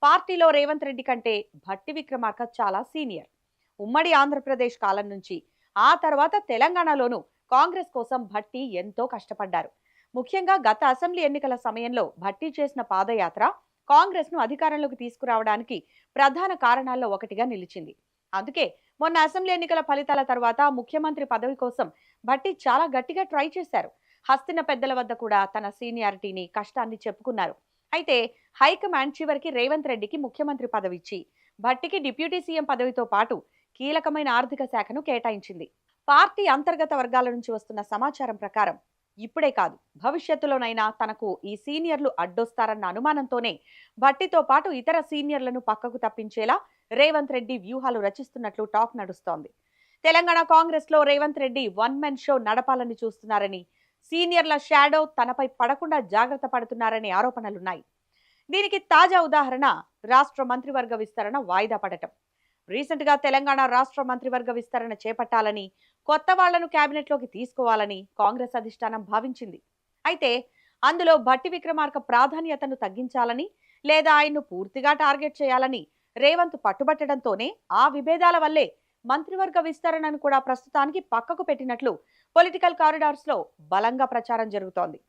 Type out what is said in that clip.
పార్టీలో రేవంత్ రెడ్డి కంటే భట్టి విక్రమార్క చాలా సీనియర్. ఉమ్మడి ఆంధ్రప్రదేశ్ కాలం నుంచి ఆ తర్వాత తెలంగాణలోనూ కాంగ్రెస్ కోసం భట్టి ఎంతో కష్టపడ్డారు. ముఖ్యంగా గత అసెంబ్లీ ఎన్నికల సమయంలో భట్టి చేసిన పాదయాత్ర కాంగ్రెస్ ను అధికారంలోకి తీసుకురావడానికి ప్రధాన కారణాల్లో ఒకటిగా నిలిచింది. అందుకే మొన్న అసెంబ్లీ ఎన్నికల ఫలితాల తర్వాత ముఖ్యమంత్రి పదవి కోసం భట్టి చాలా గట్టిగా ట్రై చేశారు. హస్తిన పెద్దల వద్ద కూడా తన సీనియారిటీని కష్టాన్ని చెప్పుకున్నారు. అయితే హైకమాండ్ చివరికి రేవంత్ రెడ్డికి ముఖ్యమంత్రి పదవిచ్చి భట్టికి డిప్యూటీ సీఎం పదవితో పాటు కీలకమైన ఆర్థిక శాఖను కేటాయించింది. పార్టీ అంతర్గత వర్గాల నుంచి వస్తున్న సమాచారం ప్రకారం ఇప్పుడే కాదు, భవిష్యత్తులోనైనా తనకు ఈ సీనియర్లు అడ్డొస్తారన్న అనుమానంతోనే భట్టితో పాటు ఇతర సీనియర్లను పక్కకు తప్పించేలా రేవంత్ రెడ్డి వ్యూహాలు రచిస్తున్నట్లు టాక్ నడుస్తోంది. తెలంగాణ కాంగ్రెస్ లో Revanth Reddy one men show నడపాలని చూస్తున్నారని, సీనియర్ల షాడో తనపై పడకుండా జాగ్రత్త పడుతున్నారనే ఆరోపణలున్నాయి. దీనికి తాజా ఉదాహరణ రాష్ట్ర మంత్రివర్గ విస్తరణ వాయిదా పడటం. రీసెంట్ గా తెలంగాణ రాష్ట్ర మంత్రివర్గ విస్తరణ చేపట్టాలని, కొత్త వాళ్లను కేబినెట్లోకి తీసుకోవాలని కాంగ్రెస్ అధిష్టానం భావించింది. అయితే అందులో భట్టి విక్రమార్క ప్రాధాన్యతను తగ్గించాలని లేదా ఆయన్ను పూర్తిగా టార్గెట్ చేయాలని రేవంత్ పట్టుబట్టడంతోనే ఆ విభేదాల వల్లే మంత్రివర్గ విస్తరణను కూడా ప్రస్తుతానికి పక్కకు పెట్టినట్లు పొలిటికల్ కారిడార్స్ లో బలంగా ప్రచారం జరుగుతోంది.